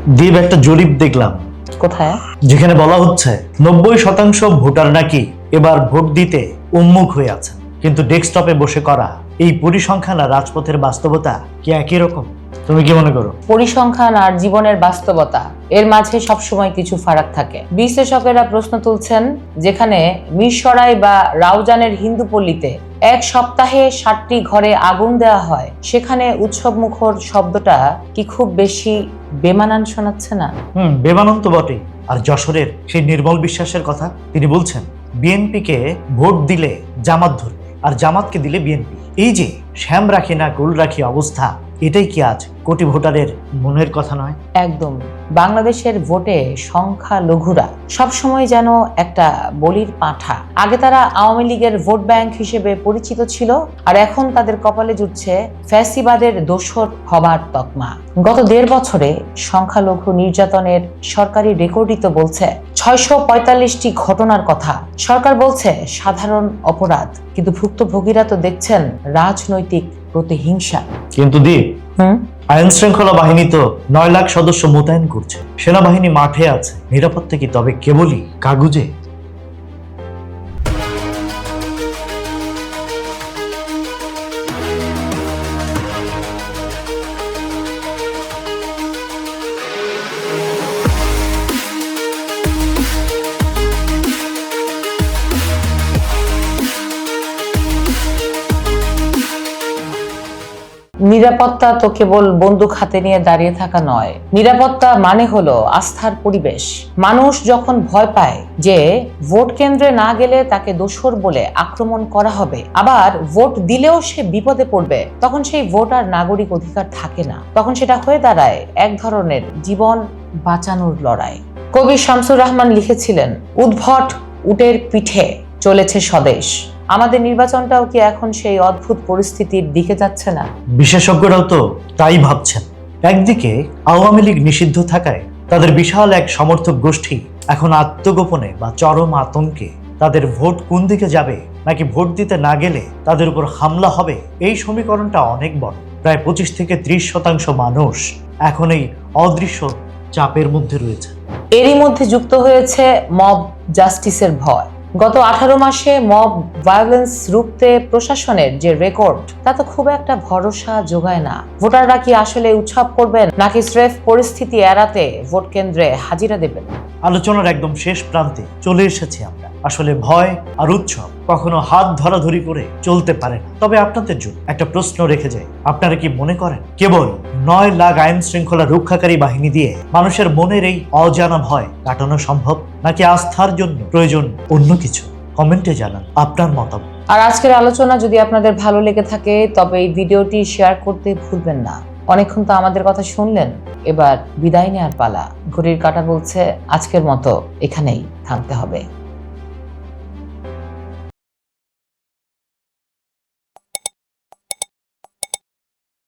দ্বীপ একটা জরিপ দেখলাম কোথায়? যেখানে বলা হচ্ছে 90% ভোটার নাকি এবার ভোট দিতে উন্মুখ হয়ে আছেন, কিন্তু ডেস্কটপে বসে করা এই পরিসংখ্যান আর রাজপথের বাস্তবতা কি একই রকম? তুমি কি মনে করো? পরিসংখ্যান আর জীবনের বাস্তবতা এর মাঝে সবসময় কিছু ফারাক থাকে। বিশ্লেষকেরা প্রশ্ন তুলছেন, যেখানে মিরসরাই বা রাউজানের হিন্দু পল্লীতে এক সপ্তাহে 60টি ঘরে আগুন দেওয়া হয়, সেখানে উৎসব মুখর শব্দটা কি খুব বেশি বেমানান শোনাচ্ছে না? বেমানন তো বটেই। আর যশোরের সেই নির্মল বিশ্বাসের কথা, তিনি বলছেন বিএনপিকে ভোট দিলে জামাত ধরবে আর জামাতকে দিলে বিএনপি। এই যে শ্যাম রাখি না গোল রাখি অবস্থা, এটাই কি আজ কোটি ভোটারের মনের কথা নয়? একদম। বাংলাদেশের ভোটে সংখ্যালঘুরা সবসময় যেন একটা বলির পাঁঠা। আগে তারা আওয়ামী লীগের ভোট ব্যাংক হিসেবে পরিচিত ছিল, আর এখন তাদের কপালে জুটছে ফ্যাসিবাদের দোসর হবার তকমা। গত 1.5 বছরে সংখ্যালঘু নির্যাতনের সরকারি রেকর্ডই তো বলছে 645টি ঘটনার কথা। সরকার বলছে সাধারণ অপরাধ, কিন্তু ভুক্তভোগীরা তো দেখছেন রাজনৈতিক প্রতিহিংসা। কিন্তু দ্বীপ, আইন শৃঙ্খলা বাহিনী তো 9 লাখ সদস্য মোতায়েন করছে, সেনাবাহিনী মাঠে আছে, নিরাপত্তা কি তবে কেবলই কাগুজে? নিরাপত্তা তো কেবল বন্দুক হাতে নিয়ে দাঁড়িয়ে থাকা নয়। নিরাপত্তা মানে হলো আস্থার পরিবেশ। মানুষ যখন ভয় পায় যে ভোট কেন্দ্রে না গেলে তাকে দোসর বলে আক্রমণ করা হবে, আবার ভোট দিলেও সে বিপদে পড়বে, তখন সেই ভোট আর নাগরিক অধিকার থাকে না। তখন সেটা হয়ে দাঁড়ায় এক ধরনের জীবন বাঁচানোর লড়াই। কবি শামসুর রহমান লিখেছিলেন, উদ্ভট উটের পিঠে চলেছে স্বদেশ। আমাদের নির্বাচনটাও কি এখন সেই অদ্ভুত পরিস্থিতির দিকে যাচ্ছে না? বিশেষজ্ঞরাও তো তাই ভাবছেন। একদিকে আওয়ামী লীগ নিষিদ্ধ থাকায় তাদের বিশাল এক সমর্থক গোষ্ঠী এখন আত্মগোপনে বা চরম আতঙ্কে তাদের ভোট কোন দিকে যাবে, নাকি ভোট দিতে না গেলে তাদের উপর হামলা হবে, এই সমীকরণটা অনেক বড়। প্রায় 25 থেকে 30% মানুষ এখন এই অদৃশ্য চাপের মধ্যে রয়েছে। এরই মধ্যে যুক্ত হয়েছে মব জাস্টিসের ভয়। গত 18 মাসে মব ভায়োলেন্স রুখতে প্রশাসনের যে রেকর্ড, তা তো খুব একটা ভরসা যোগায় না। ভোটাররা কি আসলে উৎসব করবেন, নাকি স্রেফ পরিস্থিতি এড়াতে ভোট কেন্দ্রে হাজিরা দেবেন? আলোচনার একদম শেষ প্রান্তে চলে এসেছি আমরা। আসলে ভয় আর উৎসব কখনো হাত ধরাধরি করে চলতে পারে না। তবে আপনাদের জন্য একটা প্রশ্ন রেখে যায়, আপনারা কি মনে করেন কেবল 9 লাখ আইন শৃঙ্খলা রক্ষাকারী বাহিনী দিয়ে মানুষের মনের এই অজানা ভয় কাটানো সম্ভব, নাকি আস্থার জন্য প্রয়োজন অন্য কিছু? কমেন্টে জানান আপনার মতামত। আর আজকের আলোচনা যদি আপনাদের ভালো লেগে থাকে, তবে এই ভিডিওটি শেয়ার করতে ভুলবেন না। অনেকক্ষণ তো আমাদের কথা শুনলেন, এবার বিদায় নেওয়ার পালা। ঘড়ির কাঁটা বলছে আজকের মতো এখানেই থামতে হবে।